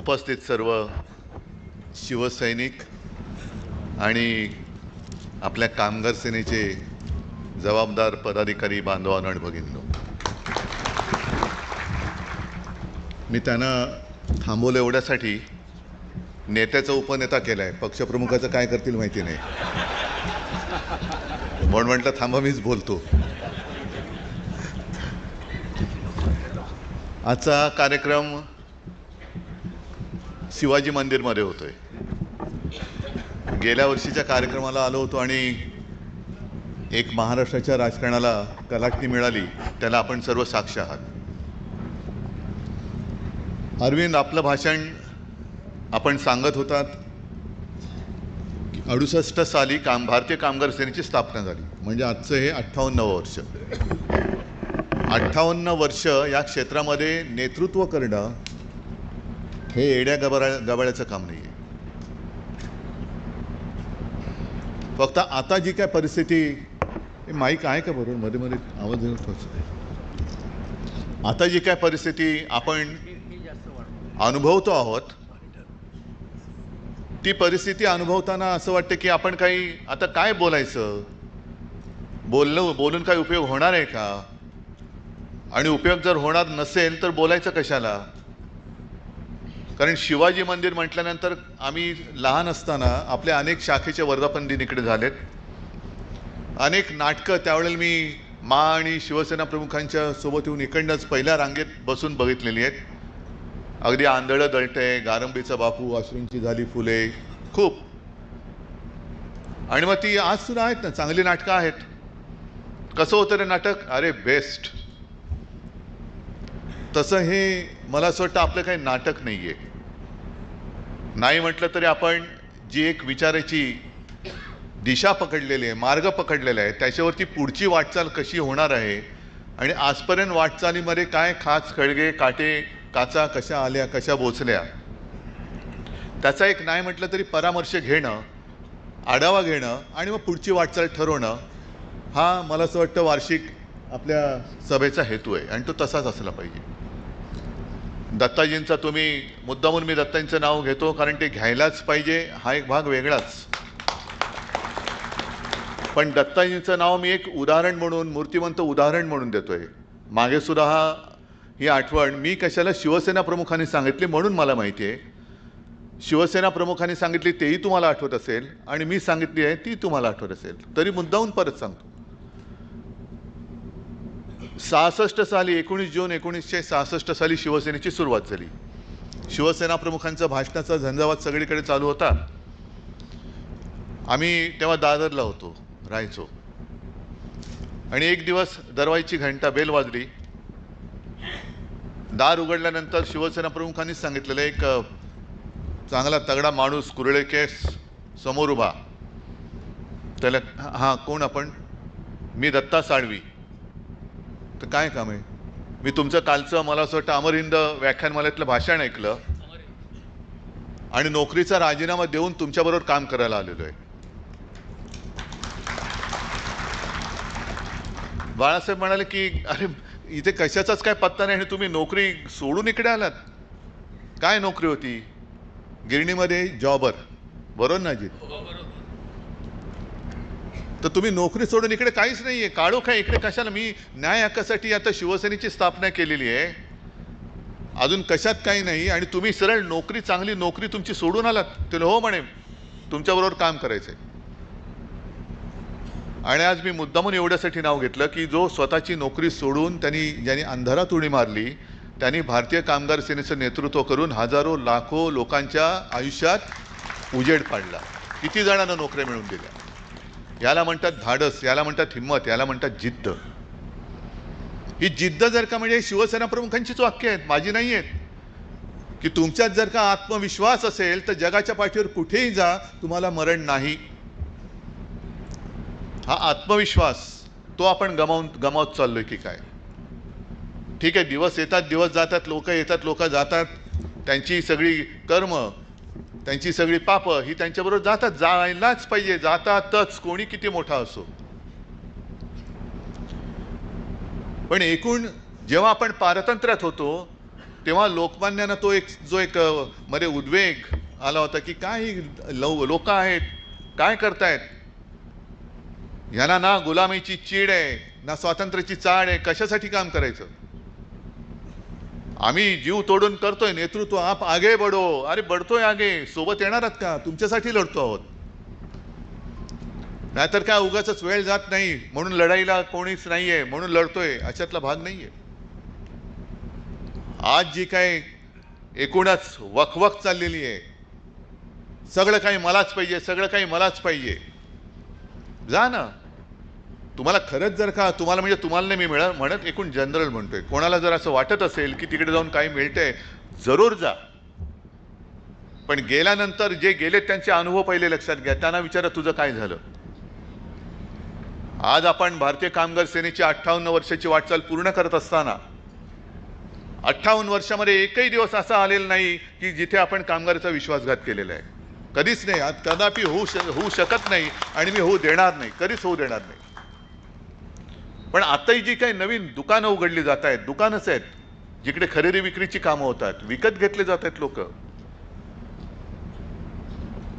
उपस्थित सर्व शिवसैनिक आणि आपल्या कामगार सेनेचे जबाबदार पदाधिकारी बांधवांनो आणि भगिनींनो, मी त्यांना थांबवलं एवढ्यासाठी, नेत्याचा उपनेता केलाय, पक्षप्रमुखाचं काय करतील माहिती नाही, म्हणून म्हटलं थांबा मीच बोलतो. आजचा कार्यक्रम शिवाजी मंदिरमध्ये होतोय. गेल्या वर्षीच्या कार्यक्रमाला आलो होतो आणि एक महाराष्ट्राच्या राजकारणाला कलाटणी मिळाली, त्याला आपण सर्व साक्ष आहात. अरविंद, आपलं भाषण आपण सांगत होतात की 68 साली भारतीय कामगार सेनेची स्थापना झाली, म्हणजे आजचं हे 58वं वर्ष. 58 वर्ष या क्षेत्रामध्ये नेतृत्व करणं हे एड्या गबाळ्याचं काम नाही आहे. फक्त आता जी काय परिस्थिती, माईक आहे का बरोबर, मध्ये मध्ये आवाज येतो, आता जी काय परिस्थिती आपण अनुभवतो आहोत, ती परिस्थिती अनुभवताना असं वाटतं की आपण काही आता काय बोलायचं, बोलून काही उपयोग होणार आहे का, आणि उपयोग जर होणार नसेल तर बोलायचं कशाला. कारण शिवाजी मंदिर म्हटल्यानंतर आम्ही लहान असताना आपल्या अनेक शाखेचे वर्धापन दिन इकडे झालेत, अनेक नाटकं त्यावेळेला मी आणि शिवसेना प्रमुखांच्या सोबत येऊन इकडनंच पहिल्या रांगेत बसून बघितलेली आहेत. अगदी आंधळं दळतंय, गारंबीचा बापू, अश्रूंची झाली फुले, खूप. आणि मग ती आज सुद्धा आहेत ना, चांगली नाटकं आहेत. कसं होतं रे नाटक, अरे बेस्ट. तसं हे मला असं वाटतं आपलं काही नाटक नाहीये. नाही म्हटलं तरी आपण जी एक विचाराची दिशा पकडलेली आहे, मार्ग पकडलेला आहे, त्याच्यावरती पुढची वाटचाल कशी होणार आहे आणि आजपर्यंत वाटचालीमध्ये काय खाच खळगे काटे काचा कशा आल्या, कशा बोचल्या, त्याचा एक नाही म्हटलं तरी परामर्श घेणं, आढावा घेणं आणि मग पुढची वाटचाल ठरवणं, हा मला असं वाटतं वार्षिक आपल्या सभेचा हेतू आहे आणि तो तसाच असला पाहिजे. दत्ताजींचा तुम्ही मुद्दामून, मी दत्ताजींचं नाव घेतो कारण ते घ्यायलाच पाहिजे, हा एक भाग वेगळाच. पण दत्ताजींचं नाव मी एक उदाहरण म्हणून, मूर्तिमंत उदाहरण म्हणून देतोय. मागे सुद्धा ही आठवण मी कशाला शिवसेना प्रमुखांनी सांगितली म्हणून मला माहिती आहे. शिवसेना प्रमुखांनी सांगितली तेही तुम्हाला आठवत असेल आणि मी सांगितली आहे ती तुम्हाला आठवत असेल, तरी मुद्दाहून परत सांगतो. 66 साली 19 जून 1966 साली शिवसेनेची सुरुवात झाली. शिवसेना प्रमुखांचा भाषणाचा झंझावात सगळीकडे चालू होता. आम्ही तेव्हा दादरला होतो, राहायचो. आणि एक दिवस दरवाजाची घंटा बेल वाजली. दार उघडल्यानंतर शिवसेना प्रमुखांनी सांगितलेलं एक चांगला तगडा माणूस, कुरळे केस, समोर उभा. त्याला, हां कोण आपण, मी दत्ता साळवी. तर काय काम आहे, मी तुमचं कालचं मला असं वाटतं अमर हिंद व्याख्यानमालेतलं भाषण ऐकलं आणि नोकरीचा राजीनामा देऊन तुमच्याबरोबर काम करायला आलेलो आहे. बाळासाहेब म्हणाले की अरे इथे कशाचाच काय पत्ता नाही आणि तुम्ही नोकरी सोडून इकडे आलात. काय नोकरी होती, गिरणीमध्ये जॉबर, बरोबर ना जी, तर तुम्ही नोकरी सोडून इकडे काहीच नाहीये, काढो काय इकडे कशाला. मी न्याय हक्कासाठी आता शिवसेनेची स्थापना केलेली आहे, अजून कशात काही नाही, आणि तुम्ही सरळ नोकरी, चांगली नोकरी तुमची सोडून आलात. तुला हो म्हणे, तुमच्याबरोबर काम करायचंय. आणि आज मी मुद्दामून एवढ्यासाठी नाव घेतलं की जो स्वतःची नोकरी सोडून ज्यांनी अंधारात उडी मारली, त्यांनी भारतीय कामगार सेनेचं नेतृत्व करून हजारो लाखो लोकांच्या आयुष्यात उजेड पाडला. किती जणांना नोकऱ्या मिळवून दिल्या. याला म्हणतात धाडस, याला म्हणतात हिंमत, याला म्हणतात जिद्द. ही जिद्द जर का म्हणजे शिवसेना प्रमुखांचीच वाक्य आहेत, माझी नाही आहेत. की तुमच्यात जर का आत्मविश्वास असेल तर जगाच्या पाठीवर कुठेही जा, तुम्हाला मरण नाही. हा आत्मविश्वास तो आपण गमावत चाललोय की काय. ठीक आहे, दिवस येतात दिवस जातात, लोक येतात लोक जातात, त्यांची सगळी कर्म, त्यांची सगळी पापं ही त्यांच्याबरोबर जातात, जायलाच पाहिजे, जातातच, कोणी किती मोठा असो. पण एकूण जेव्हा आपण पारतंत्र्यात होतो तेव्हा लोकमान्यांना तो एक जो एक मध्ये उद्वेग आला होता की काय लोक आहेत, काय करतायत, यांना ना गुलामीची चीड आहे ना स्वातंत्र्याची चाड आहे, कशासाठी काम करायचं. आम्ही जीव तोडून करतोय, नेतृत्व आप आगे बढो. अरे बढतोय आगे, सोबत येणार आहात का? तुमच्यासाठी लढतो आहोत. नाहीतर काय उगाच वेळ जात नाही म्हणून लढाईला कोणीच नाहीये म्हणून लढतोय, अशातला भाग नाहीये. आज जी काय एकूणच वखवख चाललेली आहे, सगळं काही मलाच पाहिजे, सगळं काही मलाच पाहिजे. जा ना. तुम्हाला खरंच जर का तुम्हाला म्हणजे तुम्हाला नाही मी म्हणत, एकूण जनरल म्हणतोय, कोणाला जर असं वाटत असेल की तिकडे जाऊन काही मिळतंय, जरूर जा. पण गेल्यानंतर जे गेले त्यांचे अनुभव पहिले लक्षात घ्या. त्यांना विचारा तुझं काय झालं. आज आपण भारतीय कामगार सेनेची 58 वर्षाची वाटचाल पूर्ण करत असताना 58 वर्षामध्ये एकही दिवस असा आलेला नाही की जिथे आपण कामगाराचा विश्वासघात केलेला आहे. कधीच नाही. आज कदापि होऊ शकत नाही आणि मी होऊ देणार नाही, कधीच होऊ देणार नाही. पण आताही जी काही नवीन दुकानं उघडली जात आहेत, दुकानच आहेत जिकडे खरेदी विक्रीची कामं होतात, विकत घेतले जात आहेत लोक.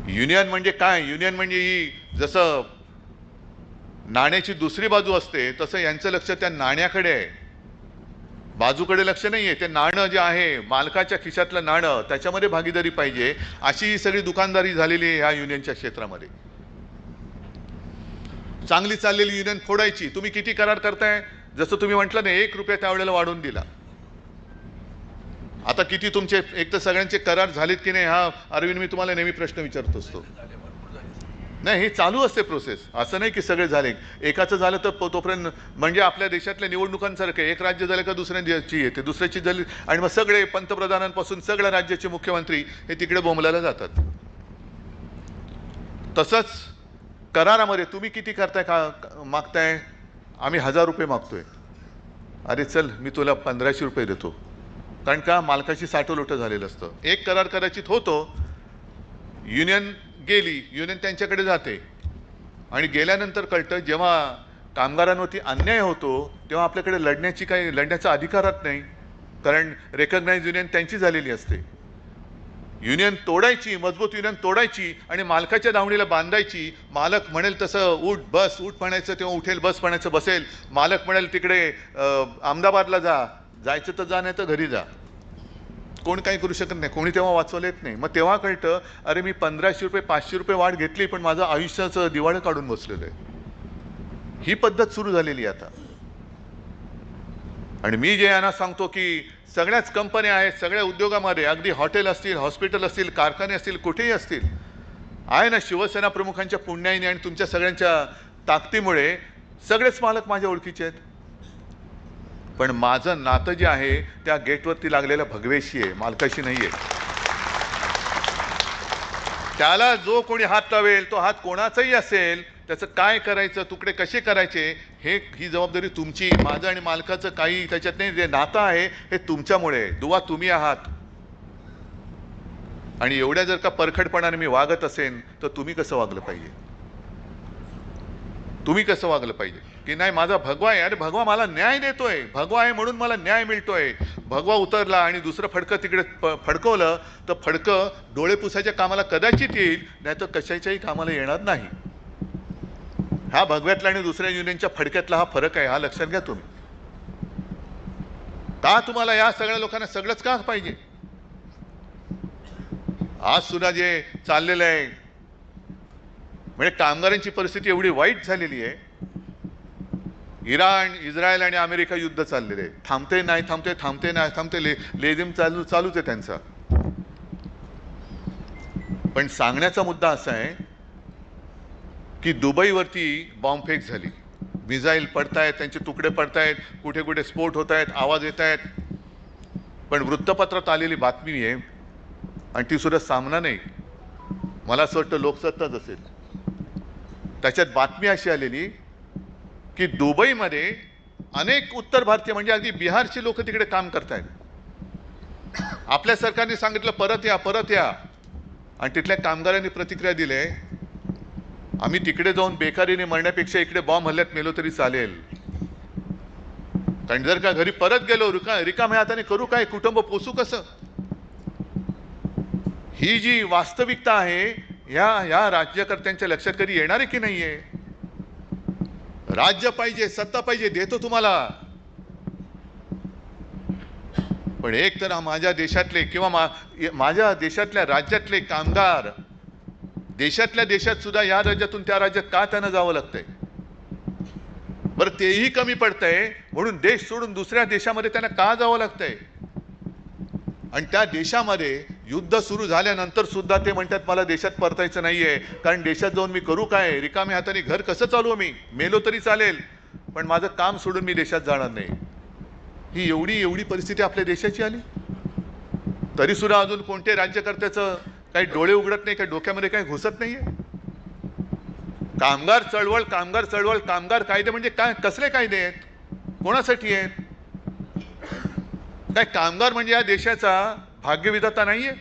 युनियन म्हणजे काय? युनियन म्हणजे ही जसं नाण्याची दुसरी बाजू असते तसं यांचं लक्ष त्या नाण्याकडे आहे, बाजूकडे लक्ष नाहीये. ते नाणं जे आहे मालकाच्या खिशातलं नाणं, त्याच्यामध्ये भागीदारी पाहिजे, अशी ही सगळी दुकानदारी झालेली आहे ह्या युनियनच्या क्षेत्रामध्ये. चांगली चाललेली युनियन फोडायची. तुम्ही किती करार करताय? जसं तुम्ही म्हटलं ना, 1 रुपया त्यावेळेला वाढवून दिला. आता किती तुमचे एक तर सगळ्यांचे करार झालेत की नाही, हा अरविंद मी तुम्हाला नेहमी प्रश्न विचारत असतो. नाही, हे चालू असते प्रोसेस. असं नाही की सगळे झाले. एकाचं झालं तर तोपर्यंत म्हणजे आपल्या देशातल्या निवडणुकांसारखं एक राज्य झालं का दुसऱ्याची येते, दुसऱ्याची झाली आणि मग सगळे पंतप्रधानांपासून सगळ्या राज्याचे मुख्यमंत्री हे तिकडे बोंबलायला जातात. तसंच करारामध्ये तुम्ही किती करताय का मागताय? आम्ही 1000 रुपये मागतोय. अरे चल मी तुला 1500 रुपये देतो. कारण का मालकाची साठोलोट झालेलं असतं. एक करार कदाचित होतो, युनियन गेली, युनियन त्यांच्याकडे जाते आणि गेल्यानंतर कळतं जेव्हा कामगारांवरती अन्याय होतो तेव्हा आपल्याकडे लढण्याचा अधिकारच नाही, कारण रेकग्नाइज युनियन त्यांची झालेली असते. युनियन तोडायची, मजबूत युनियन तोडायची आणि मालकाच्या दावणीला बांधायची. मालक म्हणेल तसं उठ बस, उठ म्हणायचं तेव्हा उठेल, बस म्हणायचं बसेल. मालक म्हणेल तिकडे अहमदाबादला जायचं तर जा, नाही तर घरी जा. कोण काही करू शकत नाही, कोणी तेव्हा वाचवलं येत नाही. मग तेव्हा कळतं अरे मी 1500 रुपये 500 रुपये वाढ घेतली पण माझं आयुष्याचं दिवाळं काढून बसलेलं आहे. ही पद्धत सुरू झालेली आता. आणि मी जे यांना सांगतो की सगळ्याच कंपन्या आहेत, सगळ्या उद्योगामध्ये, अगदी हॉटेल असतील, हॉस्पिटल असतील, कारखाने असतील, कुठेही असतील, आहे ना शिवसेना प्रमुखांच्या पुण्याईने आणि तुमच्या सगळ्यांच्या ताकदीमुळे सगळेच मालक माझ्या ओळखीचे आहेत. पण माझं नातं जे आहे त्या गेटवरती लागलेल्या भगवेशी आहे, मालकाशी नाही आहे. त्याला जो कोणी हात लावेल, तो हात कोणाचाही असेल, त्याचं काय करायचं, तुकडे कसे करायचे, ही जबाबदारी तुमची. माझं आणि मालकाचं काही त्याच्यात नाही. जे नातं आहे हे तुमच्यामुळे, दुवा तुम्ही आहात. आणि एवढ्या जर का परखडपणाने मी वागत असेल तर तुम्ही कसं वागलं पाहिजे? तुम्ही कसं वागलं पाहिजे की नाही माझा भगवा आहे, अरे भगवा मला न्याय देतोय, भगवा आहे म्हणून मला न्याय मिळतोय. भगवा उतरला आणि दुसरं फडकं तिकडे फडकवलं तर फडकं डोळे पुसायच्या कामाला कदाचित येईल, नाही तर कशाच्याही कामाला येणार नाही. हा भगव्यातला आणि दुसऱ्या युनियनच्या फडक्यातला हा फरक आहे, हा लक्षात घ्या तुम्ही. का तुम्हाला या सगळ्या लोकांना सगळंच का पाहिजे? आज सुद्धा जे चाललेलं आहे म्हणजे कामगारांची परिस्थिती एवढी वाईट झालेली आहे. इराण, इस्रायल आणि अमेरिका युद्ध चाललेले आहे. थांबते नाही थांबते, थांबते नाही थांबते, लेझिम चालूच आहे त्यांचा. पण सांगण्याचा मुद्दा असा आहे की दुबईवरती बॉम्बफेक झाली, मिसाईल पडतायत, त्यांचे तुकडे पडतायत, कुठे कुठे स्फोट होत आहेत, आवाज येत आहेत. पण वृत्तपत्रात आलेली बातमी आहे आणि ती सुद्धा सामना नाही, मला असं वाटतं लोकसत्ताच असेल. त्याच्यात बातमी अशी आलेली की दुबईमध्ये अनेक उत्तर भारतीय म्हणजे अगदी बिहारचे लोक तिकडे काम करतायत. आपल्या सरकारने सांगितलं परत या, परत या. आणि तिथल्या कामगारांनी प्रतिक्रिया दिली, आम्ही तिकडे जाऊन बेकारीने मरण्यापेक्षा इकडे बॉम्ब हल्ल्यात मेलो तरी चालेल. कारण जर का घरी परत गेलो रिकाम्या हाताने करू काय, कुटुंब पोसू कसं? ही जी वास्तविकता आहे या राज्यकर्त्यांच्या लक्षात कधी येणार आहे की नाहीये? राज्य पाहिजे, सत्ता पाहिजे, देतो तुम्हाला, पण एक तर माझ्या देशातले किंवा माझ्या देशातल्या राज्यातले कामगार देशातल्या देशात सुद्धा या राज्यातून त्या राज्यात का त्यांना जावं लागतंय? बरं, तेही कमी पडतंय म्हणून देश सोडून दुसऱ्या देशामध्ये त्यांना का जावं लागतंय? आणि त्या देशामध्ये युद्ध सुरू झाल्यानंतर सुद्धा ते म्हणतात मला देशात परतायचं नाहीये, कारण देशात जाऊन मी करू काय? रिकाम्या हाताने घर कसं चालवू? मी मेलो तरी चालेल, पण माझं काम सोडून मी देशात जाणार नाही. ही एवढी परिस्थिती आपल्या देशाची आली, तरी सुद्धा अजून कोणते राज्यकर्त्याचं काही डोळे उघडत नाही, काही डोक्यामध्ये काही घुसत नाहीये. कामगार चळवळ, कामगार कायदे म्हणजे काय? कसले कायदे आहेत? कोणासाठी आहेत? काय कामगार म्हणजे या देशाचा भाग्यविधाता नाहीये?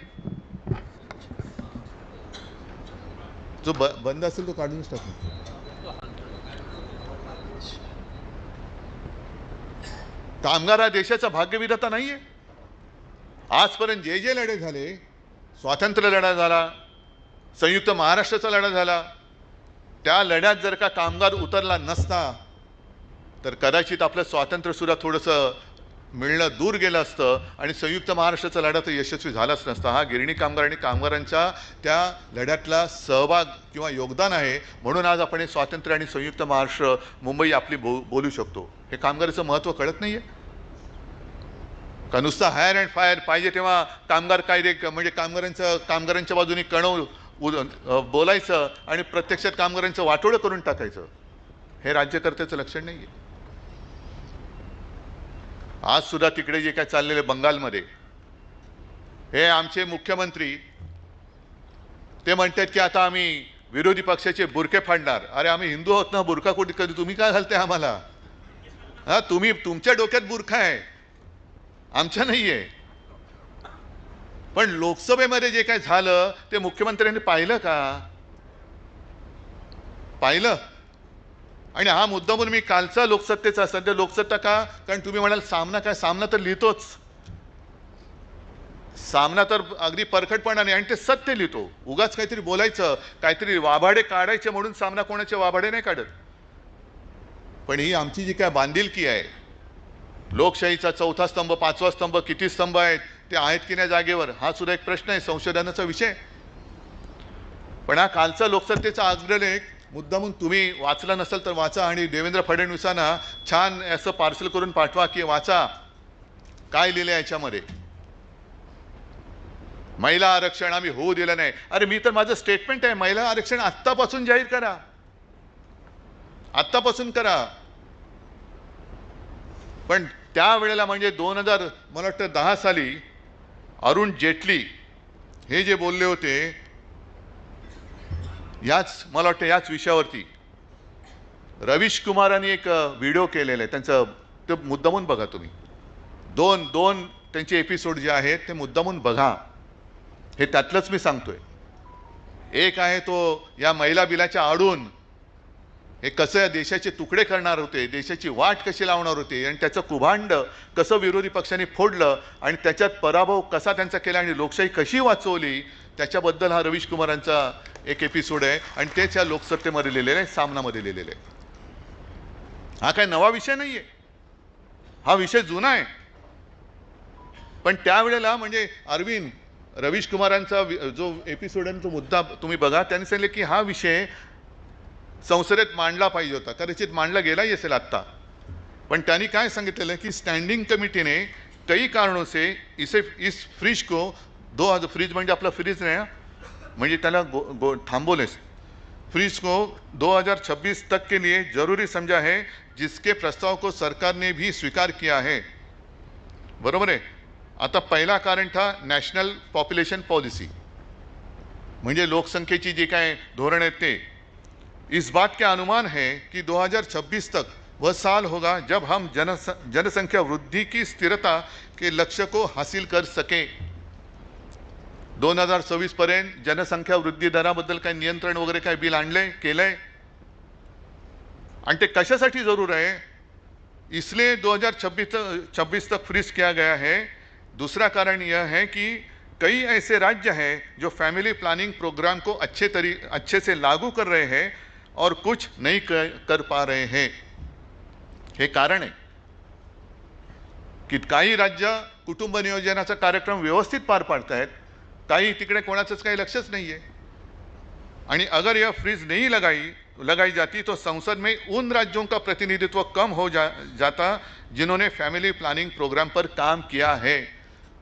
जो बंद असेल तो काढूनच टाकू. कामगार हा देशाचा भाग्यविधाता नाहीये? आजपर्यंत जे लढे झाले, स्वातंत्र्य लढा झाला, संयुक्त महाराष्ट्राचा लढा झाला, त्या लढ्यात जर का कामगार उतरला नसता तर कदाचित आपलं स्वातंत्र्य सुद्धा थोडंसं मिळणं दूर गेलं असतं आणि संयुक्त महाराष्ट्राचा लढा तर यशस्वी झालाच नसता. हा गिरणी कामगार आणि कामगारांच्या त्या लढ्यातला सहभाग किंवा योगदान आहे, म्हणून आज आपण हे स्वातंत्र्य आणि संयुक्त महाराष्ट्र मुंबई आपली बोलू शकतो. हे कामगाराचं महत्त्व कळत नाहीये का? नुसतं हायर अँड फायर पाहिजे तेव्हा कामगार कायदे म्हणजे कामगारांच्या बाजूने कणव बोलायचं आणि प्रत्यक्षात कामगारांचं वाटोळं करून टाकायचं, हे राज्यकर्त्याचं लक्षण नाहीये. आज सुद्धा तिकडे जे काय चाललेले बंगालमध्ये, हे आमचे मुख्यमंत्री ते म्हणतात की आता आम्ही विरोधी पक्षाचे बुरके फाडणार. अरे आम्ही हिंदू आहोत ना, बुरका कुठे कधी तुम्ही काय घालताय आम्हाला? हा, तुम्ही तुमच्या डोक्यात बुरखा आहे, आमच्या नाहीये. पण लोकसभेमध्ये जे काय झालं ते मुख्यमंत्र्यांनी पाहिलं का? पाहिलं? आणि हा मुद्दा म्हणून मी कालचा लोकसत्तेचा, सध्या लोकसत्ता का? कारण तुम्ही म्हणाल सामना काय? सामना तर लिहितोच, सामना तर अगदी परखडपणाने, आणि ते सत्य लिहितो. उगाच काहीतरी बोलायचं, काहीतरी वाभाडे काढायचे म्हणून सामना कोणाचे वाभाडे नाही काढत. पण ही आमची जी काय बांधिलकी आहे, लोकशाहीचा चौथा स्तंभ, पाचवा स्तंभ, किती स्तंभ आहेत ते आहेत की नाही जागेवर, हा सुद्धा एक प्रश्न आहे, संशोधनाचा विषय. पण हा कालचा लोकसत्तेचा अग्रलेख मुद्दामून तुम्ही वाचला नसेल तर वाचा, आणि देवेंद्र फडणवीसांना छान असं पार्सल करून पाठवा की वाचा काय लिहिलं याच्यामध्ये. महिला आरक्षण आम्ही होऊ दिलं नाही. अरे मी तर माझं स्टेटमेंट आहे, महिला आरक्षण आत्तापासून जाहीर करा, आत्तापासून करा. पण त्यावेळेला म्हणजे 2000 मला वाटतं 10 साली अरुण जेटली हे जे बोलले होते याच, मला वाटतं याच विषयावरती रवीश कुमारांनी एक व्हिडिओ केलेला आहे त्यांचं, ते मुद्दामून बघा तुम्ही. दोन त्यांचे एपिसोड जे आहेत ते मुद्दामून बघा. हे त्यातलंच मी सांगतोय. एक आहे तो या महिला बिलाच्या आडून हे कसं या देशाचे तुकडे करणार होते, देशाची वाट कशी लावणार होते, आणि त्याचं कुभांड कसं विरोधी पक्षांनी फोडलं आणि त्याच्यात पराभव कसा त्यांचा केला आणि लोकशाही कशी वाचवली, त्याच्याबद्दल हा रवीश कुमारांचा एक एपिसोड आहे. आणि तेच या लोकसत्तेमध्ये लिहिलेलं आहे, सामनामध्ये लिहिलेलं आहे. हा काय नवा विषय नाहीये, हा विषय जुना आहे. पण त्यावेळेला म्हणजे रवीश कुमारांचा जो एपिसोड आहे तो मुद्दा तुम्ही बघा. त्यांनी सांगितले की हा विषय संसदेत मांडला पाहिजे होता, कदाचित मांडला गेलाही असेल आत्ता. पण त्यांनी काय सांगितलेलं की स्टँडिंग कमिटी ने कई कारणों से इस फ्रिज को फ्रिज म्हणजे आपला फ्रीज नाही, म्हणजे त्याला थांबवले, फ्रीज को 2026 तक के लिए जरूरी समझा है, जिसके प्रस्ताव को सरकार ने भी स्वीकार किया है. बरोबर आहे. आता पहिला कारण था नॅशनल पॉप्युलेशन पॉलिसी, म्हणजे लोकसंख्येची जी काय धोरण आहेत ते. इस बात के अनुमान है कि 2026 तक वह साल होगा जब हम जनसंख्या वृद्धि की स्थिरता के लक्ष्य को हासिल कर सके. 2026 पर्यंत जनसंख्या वृद्धी दराबद्दल काही नियंत्रण वगैरे काय बिल आणलंय, केलंय. आणि ते कशासाठी जरूर आहे? इसलिए 2026 तक फ्रीज किया गया है। दूसरा कारण यह है कि कई ऐसे राज्य हैं जो फैमिली प्लानिंग प्रोग्राम को अच्छे से लागू कर रहे हैं और कुछ नहीं कर पा रहे हैं। हे कारण आहे की काही राज्य कुटुंब नियोजनाचा कार्यक्रम व्यवस्थित पार पाडतायत, काही तिकडे कोणाचंच काही लक्षच नाही आहे। आणि अगर यह फ्रीज नहीं लगाई जाती तो संसद में उन राज्यों का प्रतिनिधित्व कम हो जाता जिन्होंने फैमिली प्लानिंग प्रोग्राम पर काम किया है।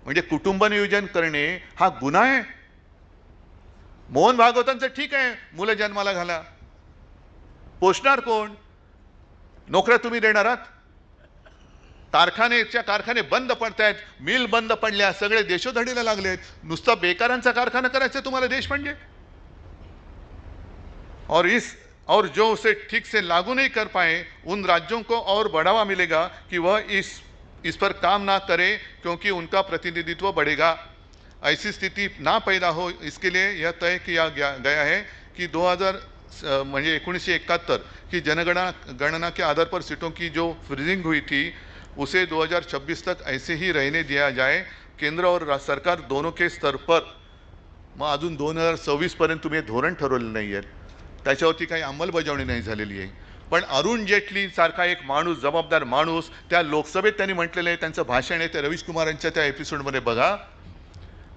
म्हणजे कुटुंब नियोजन करणे हा गुन्हा आहे। मोहन भागवतांचं ठीक आहे, मुलं जन्माला घाला, पोषणार कोण? नोकऱ्या तुम्ही देणार आहात? कारखाने बंद पडतायत, मिल बंद पडल्या, सगळे देशोधडीला लागलेत। नुसता बेकारांचा कारखाना करायचा तुम्हाला देश म्हणजे? और जो उसे ठीक से लागू नहीं कर पाए उन राज्यों को और बढ़ावा मिलेगा कि वह इस पर काम ना करें, क्योंकि उनका प्रतिनिधित्व बढ़ेगा। ऐसी स्थिति ना पैदा हो इसके लिए यह तय किया गया है कि 1971 की जनगणना के आधार पर सीटों की जो फ्रीजिंग हुई थी उसे 2026 तक ऐसे ही रहने दिया जाए। केंद्र और सरकार दोनों के स्तर पर मग अजून 2026 पर्यंत तुम्ही धोरण ठरवलं नाही आहे, त्याच्यावरती काही अंमलबजावणी नाही झालेली आहे। पण अरुण जेटली सारखा एक माणूस, जबाबदार माणूस, त्या लोकसभेत त्यांनी म्हटलेलं आहे, त्यांचं भाषण आहे, ते रवीश कुमारांच्या त्या एपिसोडमध्ये बघा।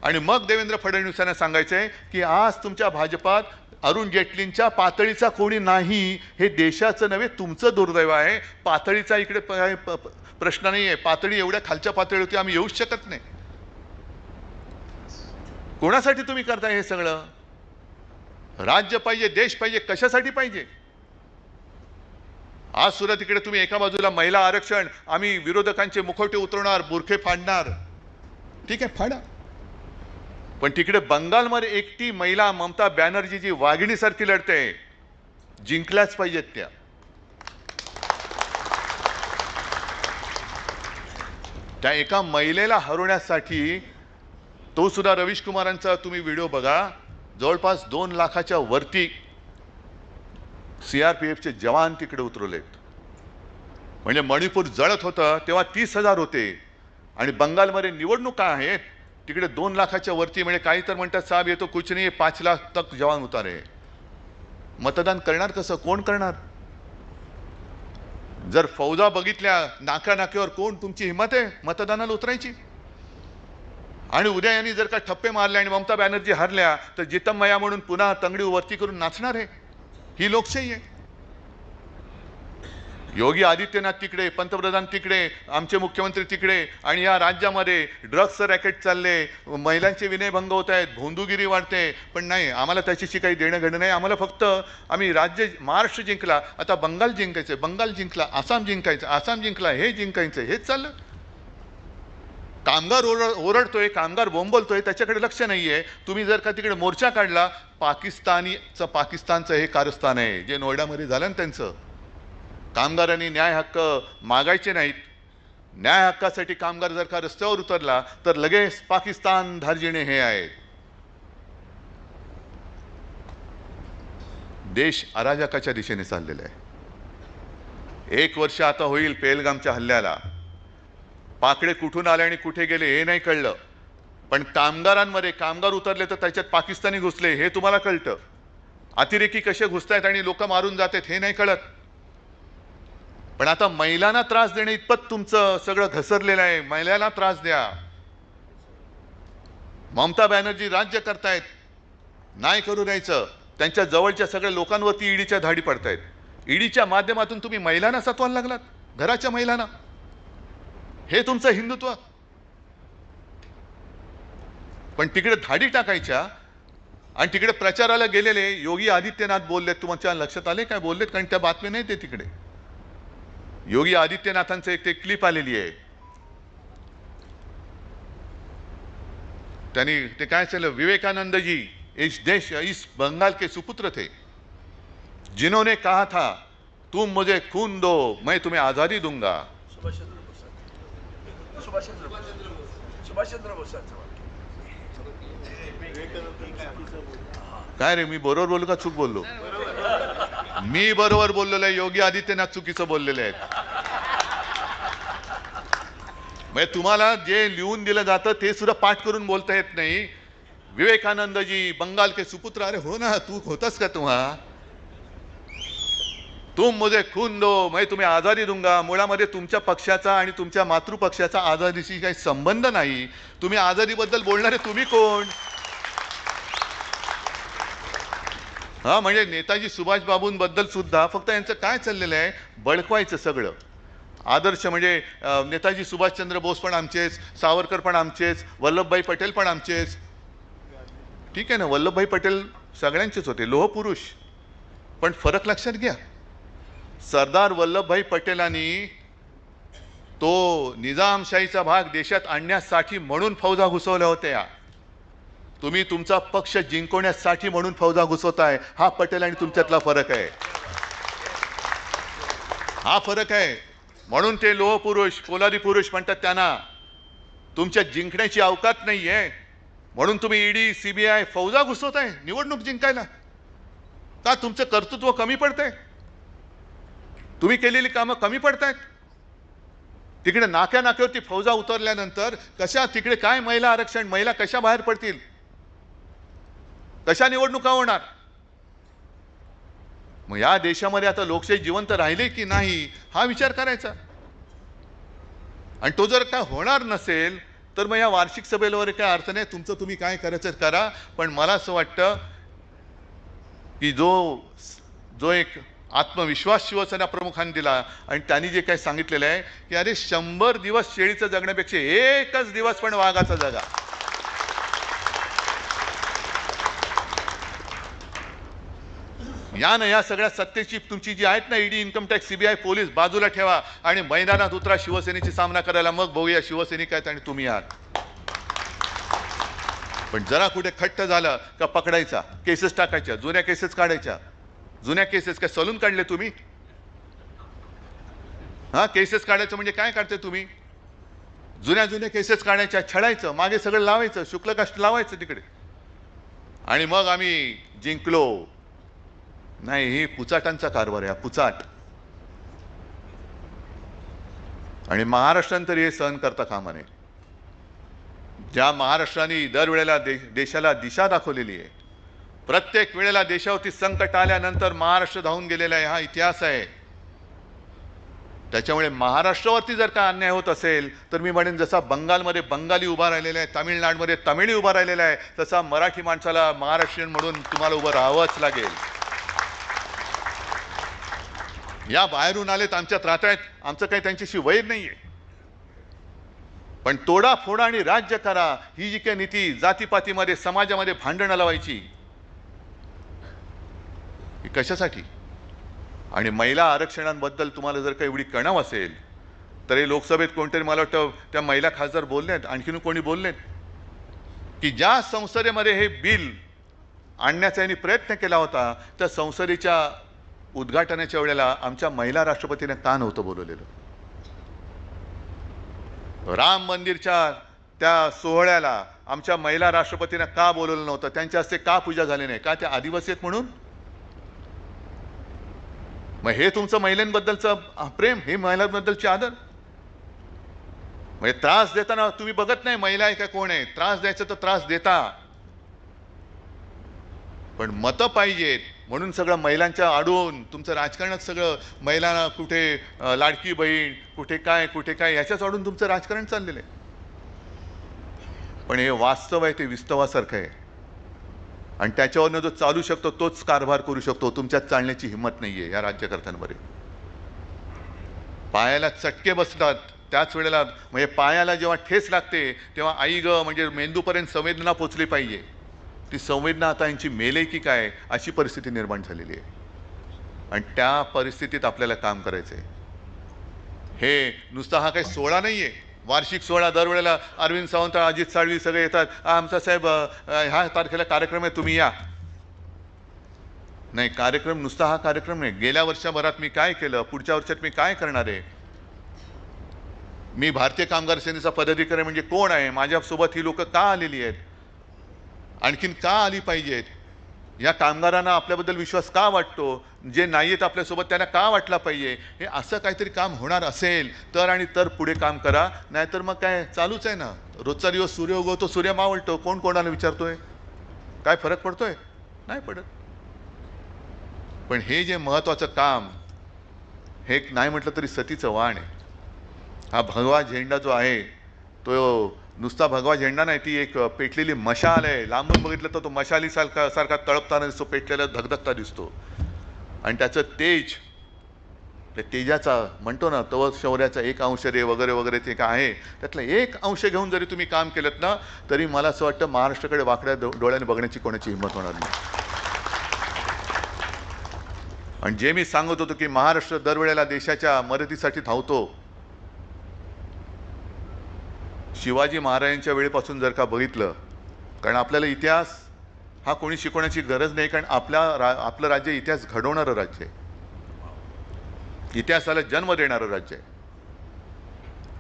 आणि मग देवेंद्र फडणवीसांना सांगायचं आहे की आज तुमच्या भाजपात अरुण जेटलींच्या पातळीचा कोणी नाही, हे देशाचं नव्हे तुमचं दुर्दैव आहे। पातळीचा इकडे प्रश्न नाही आहे, पातळी एवढ्या खालच्या पातळीवरती आम्ही येऊच शकत नाही। कोणासाठी तुम्ही करताय हे सगळं? राज्य पाहिजे, देश पाहिजे, कशासाठी पाहिजे? आज सुद्धा तिकडे तुम्ही एका बाजूला महिला आरक्षण, आम्ही विरोधकांचे मुखवटे उतरवणार, बुरखे फाडणार, ठीक आहे फाडा, पण तिकडे बंगालमध्ये एकटी महिला ममता बॅनर्जी जी वाघिणीसारखी लढते, जिंकल्याच पाहिजेत त्या। त्या एका महिलेला हरवण्यासाठी तो सुद्धा रवीश कुमारांचा तुम्ही व्हिडिओ बघा, जवळपास 2 लाखाच्या वरती सीआरपीएफचे जवान तिकडे उतरवलेत। म्हणजे मणिपूर जळत होतं तेव्हा 30,000 होते आणि बंगालमध्ये निवडणुका आहेत, तिकडे 2 लाखाच्या वरती, म्हणजे काही तर म्हणतात साहेब ये तो कुछ नहीं, 5 लाख तक जवान उतारे। मतदान करणार कसं? कोण करणार? जर फौजा बघितल्या नाक्यावर, कोण तुमची हिम्मत आहे मतदानाला उतरायची? आणि उद्या यांनी जर का ठप्पे मारले आणि ममता बॅनर्जी हरल्या तर जितमया म्हणून पुन्हा तंगडी वरती करून नाचणार आहे? ही लोकशाही आहे। योगी आदित्यनाथ तिकडे, पंतप्रधान तिकडे, आमचे मुख्यमंत्री तिकडे, आणि या राज्यामध्ये ड्रग्स रॅकेट चालले, महिलांचे विनयभंग होत आहेत, भोंदूगिरी वाढते, पण नाही, आम्हाला त्याच्याशी काही देणं घेणं नाही। आम्हाला फक्त आम्ही महाराष्ट्र जिंकला, आता बंगाल जिंकायचं, बंगाल जिंकला, आसाम जिंकायचं, आसाम जिंकला, हे जिंकायचं, हेच चाललं। कामगार ओरडतोय, कामगार बोंबलतोय, त्याच्याकडे लक्ष नाहीये। तुम्ही जर का तिकडे मोर्चा काढला, पाकिस्तानचं हे कारस्थान आहे जे नोएडामध्ये झालं ना, त्यांचं कामगारांनी न्याय हक्क मागायचे नाहीत। न्याय हक्कासाठी कामगार जर का रस्त्यावर उतरला तर लगेच पाकिस्तान धार्जिणे हे आहे। देश अराजकाच्या दिशेने चाललेला आहे। 1 वर्ष आता होईल पेहलगामच्या हल्ल्याला, पाकडे कुठून आले आणि कुठे गेले हे नाही कळलं, पण कामगारांमध्ये कामगार उतरले तर त्याच्यात पाकिस्तानी घुसले हे तुम्हाला कळतं। अतिरेकी कसे घुसतायत आणि लोक मारून जातात हे नाही कळत। पण आता महिलांना त्रास देणे इतपत तुमचं सगळं घसरलेलं आहे। महिलांना त्रास द्या। ममता बॅनर्जी राज्य करतायत, नाही करू द्यायचं, त्यांच्या जवळच्या सगळ्या लोकांवरती ईडीच्या धाडी पडतायत। ईडीच्या माध्यमातून तुम्ही महिलांना सतवायला लागलात, घराच्या महिलांना। हे तुमचं हिंदुत्व? पण तिकडे धाडी टाकायच्या आणि तिकडे प्रचाराला गेलेले योगी आदित्यनाथ बोललेत, तुमच्या लक्षात आले काय बोललेत? कारण त्या बातम्या नाही ते तिकडे। योगी आदित्यनाथांचं एक ते क्लिप आलेली आहे, त्यांनी ते काय सांगितलं, विवेकानंद जी इस बंगाल के सुपुत्र थे जिन्होंने कहा था तुम मुझे खून दो मैं तुम्हें आजादी दूंगा। काय रे, मी बरोबर बोललो का चूक बोललो? मी बरोबर बोललेलो आहे, योगी आदित्यनाथ चुकीचं बोललेले आहेत। म्हणजे तुम्हाला जे लिहून दिलं जातं ते सुद्धा पाठ करून बोलता येत नाही. विवेकानंदजी बंगाल के सुपुत्र, अरे हो ना, तू होतास का तुम्हा? तुम मुझे खून दो मैं तुम्हें आजादी दूंगा. मुळामध्ये तुमच्या पक्षाचा आणि तुमच्या मातृपक्षाचा आझादीशी काही संबंध नाही. तुम्ही आझादीबद्दल बोलणारे तुम्ही कोण? हा, म्हणजे नेताजी सुभाष बाबूंबद्दल सुद्धा फक्त यांचं काय चाललेलं आहे, बळकवायचं सगळं. आदर्श म्हणजे नेताजी सुभाषचंद्र बोस पण आमचेच, सावरकर पण आमचेच, वल्लभभाई पटेल पण आमचेच. ठीक आहे ना, वल्लभभाई पटेल सगळ्यांचेच होते, लोहपुरुष. पण फरक लक्षात घ्या, सरदार वल्लभभाई पटेलांनी तो निजामशाहीचा भाग देशात आणण्यासाठी म्हणून फौजा घुसवल्या होत्या. तुम्ही तुमचा पक्ष जिंकवण्यासाठी म्हणून फौजा घुसवताय. हा पटेल आणि तुमच्यातला फरक आहे, हा फरक आहे. म्हणून ते लोहपुरुष, पोलादी पुरुष म्हणतात त्यांना. तुमच्या जिंकण्याची अवकात नाहीये म्हणून तुम्ही ईडी, सीबीआय, फौजा घुसवताय निवडणूक जिंकायला. का तुमचं कर्तृत्व कमी पडतंय? तुम्ही केलेली कामं कमी पडतायत? तिकडे नाक्या नाक्यावरती फौजा उतरल्यानंतर कशा तिकडे काय महिला आरक्षण, महिला कशा बाहेर पडतील, कशा निवडणुका होणार? मग या देशामध्ये आता लोकशाही जिवंत राहिली की नाही हा विचार करायचा. आणि तो जर काय होणार नसेल तर मग या वार्षिक सभेला वगैरे काय अर्थ नाही. तुमचं तुम्ही काय करायचं करा. पण मला असं वाटतं की जो एक आत्मविश्वास शिवसेना प्रमुखांनी दिला आणि त्यांनी जे काही सांगितलेलं आहे की अरे 100 दिवस शेळीचं जगण्यापेक्षा एकच दिवस पण वाघाचा जगा. या ना, या सगळ्या सत्तेची तुमची जी आहेत ना, ED, income tax, CBI, police बाजूला ठेवा आणि मैदानात उतरा शिवसेनेची सामना करायला. मग बघूया शिवसैनिक आहेत आणि तुम्ही आहात. पण जरा कुठे खट्ट झालं का पकडायचा, केसेस टाकायच्या, जुन्या केसेस काढायच्या. जुन्या केसेस काय सलून काढले तुम्ही? हा, केसेस काढायचं म्हणजे काय काढते तुम्ही? जुन्या केसेस काढायच्या, छळायचं, मागे सगळं लावायचं, शुक्लकाष्ट लावायचं तिकडे. आणि मग आम्ही जिंकलो. नाही, ही पुचाटांचा कारभार आहे, पुचाट. आणि महाराष्ट्रानं तरी हे सहन करता कामा नये. ज्या महाराष्ट्राने दरवेळेला देशाला दिशा दाखवलेली आहे, प्रत्येक वेळेला देशावरती संकट आल्यानंतर महाराष्ट्र धावून गेलेला आहे, हा इतिहास आहे. त्याच्यामुळे महाराष्ट्रावरती जर का अन्याय होत असेल तर मी म्हणेन जसा बंगालमध्ये बंगाली उभा राहिलेला आहे, तामिळनाडूमध्ये तमिळी उभा राहिलेला आहे, तसा मराठी माणसाला महाराष्ट्रीयन म्हणून तुम्हाला उभं राहावंच लागेल. या बाहेरून आलेत, आमच्यात राहतायत, आमचं काही त्यांच्याशी वैर नाहीये. पण तोडा फोडा आणि राज्य करा ही जी काही नीती, जातीपातीमध्ये समाजामध्ये भांडणं लावायची, ही कशासाठी? आणि महिला आरक्षणांबद्दल तुम्हाला जर काही एवढी कणव असेल तर हे लोकसभेत कोणतरी, मला वाटतं त्या महिला खासदार बोललेत, आणखीन कोणी बोललेत की ज्या संसदेमध्ये हे बिल आणण्याचा यांनी प्रयत्न केला होता त्या संसदेच्या उद्घाटनाच्या वेळेला आमच्या महिला राष्ट्रपतीने का नव्हतं बोलवलेलं? राम मंदिरच्या त्या सोहळ्याला आमच्या महिला राष्ट्रपतीने का बोलवलं नव्हतं? त्यांच्या हस्ते का पूजा झाली नाही? का त्या आदिवासी आहेत म्हणून? मग हे तुमचं महिलांबद्दलचं प्रेम, हे महिलांबद्दलची आदर? म्हणजे त्रास देताना तुम्ही बघत नाही महिला आहे का कोण आहे. त्रास द्यायचा तर त्रास देता, पण मतं पाहिजेत म्हणून सगळं महिलांच्या आडून तुमचं राजकारणात सगळं महिलांना कुठे लाडकी बहीण, कुठे काय याच्याच आडून तुमचं राजकारण चाललेलं आहे. पण हे वास्तव आहे ते विस्तवासारखं आहे आणि त्याच्यावरनं जो चालू शकतो तोच कारभार करू शकतो. तुमच्यात चालण्याची हिंमत नाहीये या राज्यकर्त्यांमध्ये. पायाला चटके बसतात त्याच वेळेला, म्हणजे पायाला जेव्हा ठेस लागते तेव्हा आई ग म्हणजे मेंदूपर्यंत संवेदना पोचली पाहिजे. ती संवेदना आता यांची मेले की काय अशी परिस्थिती निर्माण झालेली आहे आणि त्या परिस्थितीत आपल्याला काम करायचं आहे. हे नुसता हा काही सोहळा नाहीये, वार्षिक सोहळा. दरवेळेला अरविंद सावंत, अजित साळवी सगळे येतात, आमचा साहेब ह्या तारखेला कार्यक्रम आहे तुम्ही या. नाही, कार्यक्रम नुसता हा कार्यक्रम नाही. गेल्या वर्षभरात मी काय केलं, पुढच्या वर्षात मी काय करणार आहे? मी भारतीय कामगार सेनेचा पदाधिकारी म्हणजे कोण आहे? माझ्यासोबत ही लोक का आलेली आहेत? आणखीन का आली पाहिजेत? या कामगारांना आपल्याबद्दल विश्वास का वाटतो? जे नाही आहेत आपल्यासोबत त्यांना का वाटला पाहिजे, हे असं काहीतरी काम होणार असेल तर आणि तर पुढे काम करा, नाहीतर मग काय चालूच आहे ना. रोजचा दिवस सूर्य उगवतो, सूर्य मावळतो, कोण कोणाला विचारतोय? काय फरक पडतोय? नाही पडत. पण हे जे महत्त्वाचं काम, हे एक नाही म्हटलं तरी सतीचं वाण आहे. हा भगवा झेंडा जो आहे तो नुसता भगवा झेंडा नाही, ती एक पेटलेली मशाल आहे. लांबून बघितलं तर तो मशाली सारखा तळपताना दिसतो, पेटलेला धगधगता दिसतो. आणि त्याचं तेज, त्या तेजाचा म्हणतो ना, तव शौर्याचा 1 अंश रे वगैरे वगैरे ते काय आहे, त्यातलं 1 अंश घेऊन जरी तुम्ही काम केलं ना, तरी मला असं वाटतं महाराष्ट्राकडे वाकड्या डोळ्याने बघण्याची कोणाची हिंमत होणार नाही. आणि जे मी सांगत होतो की महाराष्ट्र दरवेळेला देशाच्या मदतीसाठी धावतो, शिवाजी महाराजांच्या वेळेपासून जर का बघितलं, कारण आपल्याला इतिहास हा कोणी शिकवण्याची गरज नाही, कारण आपलं राज्य इतिहास घडवणारं राज्य आहे, इतिहासाला जन्म देणारं राज्य आहे.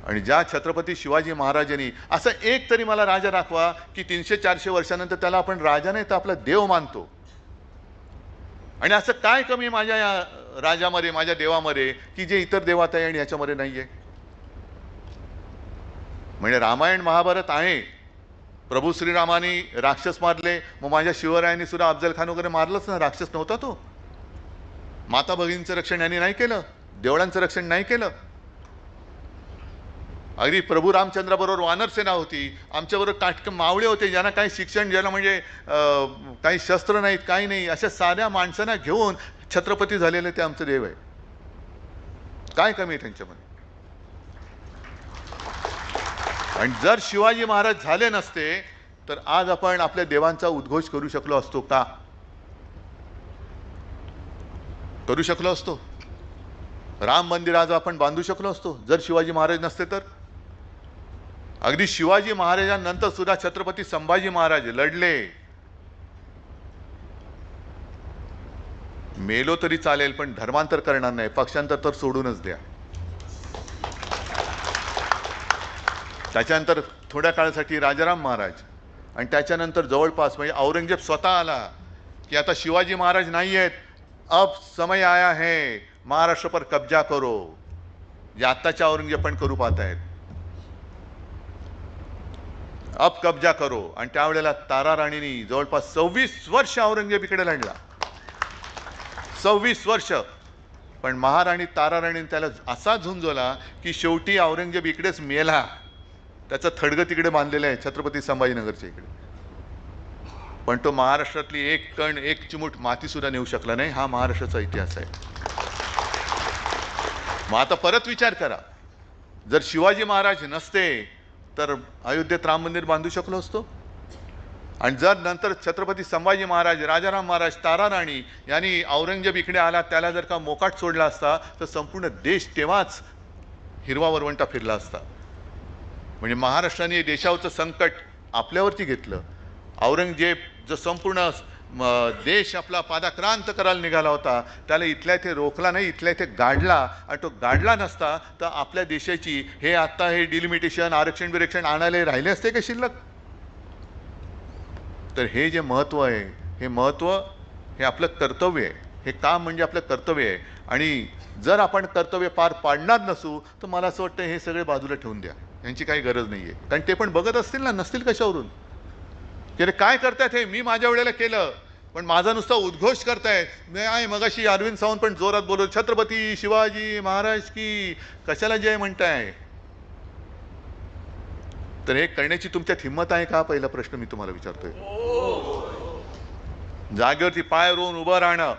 आणि ज्या छत्रपती शिवाजी महाराजांनी असं एक तरी मला राजा दाखवा की 300-400 वर्षानंतर त्याला आपण राजा नाही तर आपला देव मानतो. आणि असं काय कमी माझ्या या राजामध्ये, माझ्या देवामध्ये की जे इतर देवात आहे आणि याच्यामध्ये नाहीये? म्हणजे रामायण महाभारत आहे, प्रभू श्रीरामाने राक्षस मारले, मग माझ्या शिवरायांनी सुद्धा अफजल खान वगैरे मारलंच ना, राक्षस नव्हता तो? माता भगिनींचं रक्षण यांनी नाही केलं, देवळांचं रक्षण नाही केलं. अगदी प्रभू रामचंद्राबरोबर वानर सेना होती, आमच्याबरोबर काटक मावळे होते, ज्यांना काही शिक्षण, ज्याला म्हणजे काही शस्त्र नाहीत, काही नाही, अशा साध्या माणसांना घेऊन छत्रपती झालेले ते आमचं देव आहे. काय कमी आहे त्यांच्यामध्ये? आणि जर शिवाजी महाराज झाले नसते तर आज आपण आपल्या देवांचा उद्घोष करू शकलो असतो का? करू शकलो असतो? राम मंदिर आज आपण बांधू शकलो असतो जर शिवाजी महाराज नसते तर? अगदी शिवाजी महाराजांनंतर सुद्धा छत्रपती संभाजी महाराज लढले. मेलो तरी चालेल पण धर्मांतर करणार नाही, पक्षांतर तर सोडूनच द्या. त्याच्यानंतर थोड्या काळासाठी राजाराम महाराज, आणि त्याच्यानंतर जवळपास म्हणजे औरंगजेब स्वतः आला की आता शिवाजी महाराज नाही आहेत, अब समय आया है महाराष्ट्र पर कब्जा करो. जे आत्ताच्या औरंगजेब पण करू पाहत आहेत, अब कब्जा करो. आणि त्यावेळेला तारा राणीनी जवळपास 26 वर्ष औरंगजेब इकडे लढला, 26 वर्ष. पण महाराणी तारा राणीने त्याला असा झुंजवला की शेवटी औरंगजेब इकडेच मेला. त्याचं थडगं तिकडे बांधलेलं आहे छत्रपती संभाजीनगरच्या इकडे, पण तो महाराष्ट्रातली एक कण, एक चिमूट माती सुद्धा नेऊ शकला नाही. हा महाराष्ट्राचा इतिहास आहे. मग आता परत विचार करा, जर शिवाजी महाराज नसते तर अयोध्येत राम मंदिर बांधू शकलो असतो? आणि जर नंतर छत्रपती संभाजी महाराज, राजाराम महाराज, तारा राणी यांनी औरंगजेब इकडे आला, त्याला जर का मोकाट सोडला असता तर संपूर्ण देश तेव्हाच हिरवा वरवंटा फिरला असता. म्हणजे महाराष्ट्राने देशावरचं संकट आपल्यावरती घेतलं. औरंगजेब जो संपूर्ण देश आपला पादाक्रांत करायला निघाला होता, त्याला इथल्या इथे रोखला नाही, इथल्या इथे गाडला. आणि तो गाडला नसता तर आपल्या देशाची हे आता हे डिलिमिटेशन, आरक्षण बिरक्षण आणायला राहिले असते का शिल्लक? तर हे जे महत्त्व आहे, हे महत्त्व हे आपलं कर्तव्य आहे. हे काम म्हणजे आपलं कर्तव्य आहे. आणि जर आपण कर्तव्य पार पाडणार नसू तर मला असं वाटतं हे सगळे बाजूला ठेवून द्या, यांची काही गरज नाही आहे. कारण ते पण बघत असतील ना, नसतील कशावरून की अरे काय करतायत हे, मी माझ्या वेळेला केलं पण माझा नुसता उद्घोष करतायत. मी आहे मगाशी अरविंद सावंत पण जोरात बोलत छत्रपती शिवाजी महाराज की, कशाला जय म्हणताय? तर हे करण्याची तुमच्यात हिंमत आहे का? पहिला प्रश्न मी तुम्हाला विचारतोय. जागेवरती पाय रोवून उभं राहणं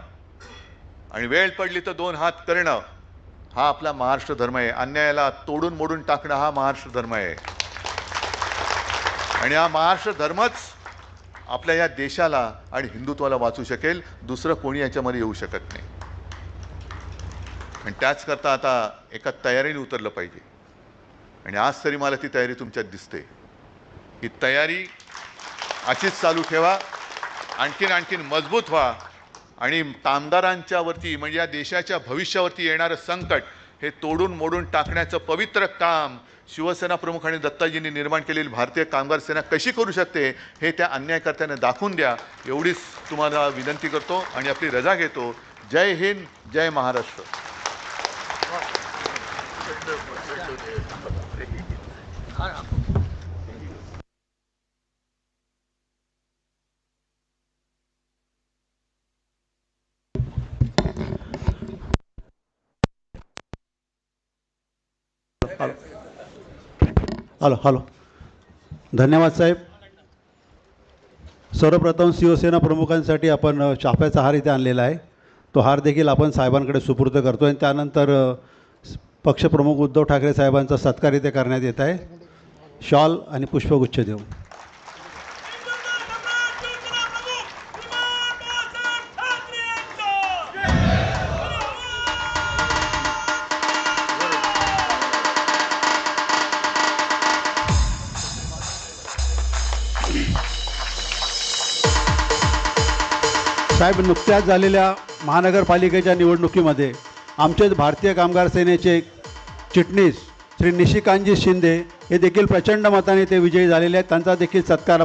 आणि वेळ पडली तर 2 हात करणं, हा आपला महाराष्ट्र धर्म आहे. अन्यायाला तोडून मोडून टाकणं हा महाराष्ट्र धर्म आहे. आणि हा महाराष्ट्र धर्मच आपल्या या देशाला आणि हिंदुत्वाला वाचू शकेल. दुसरं कोणी याच्यामध्ये येऊ शकत नाही. आणि त्याच करता आता एका तयारीने उतरलं पाहिजे. आणि आज तरी मला ती तयारी तुमच्यात दिसते. ही तयारी अशीच चालू ठेवा, आणखीन मजबूत व्हा. आणि कामगारांच्या वरती म्हणजे या देशाच्या भविष्यावरती येणारं संकट हे तोडून मोडून टाकण्याचं पवित्र काम शिवसेना प्रमुख आणि दत्ताजींनी निर्माण केलेली भारतीय कामगार सेना कशी करू शकते हे त्या अन्यायकर्त्यांना दाखवून द्या, एवढीच तुम्हाला विनंती करतो आणि आपली रजा घेतो. जय हिंद, जय महाराष्ट्र. Hello hello. धन्यवाद साहेब. सर्वप्रथम शिवसेना प्रमुखांसाठी आपण चाफ्याचा हार इथे आणलेला आहे. तो हार देखील आपण साहेबांकडे सुपूर्द करतो आणि त्यानंतर पक्षप्रमुख उद्धव ठाकरे साहेबांचा सत्कार इथे करण्यात येत आहे. शॉल आणि पुष्पगुच्छ देऊ. साहेब, नुकत्याच झालेल्या महानगरपालिकेच्या निवडणुकीमध्ये आमचेच भारतीय कामगार सेनेचे चिटणीस श्री निशिकांतजी शिंदे हे देखील प्रचंड मताने ते विजयी झालेले आहेत. त्यांचा देखील सत्कार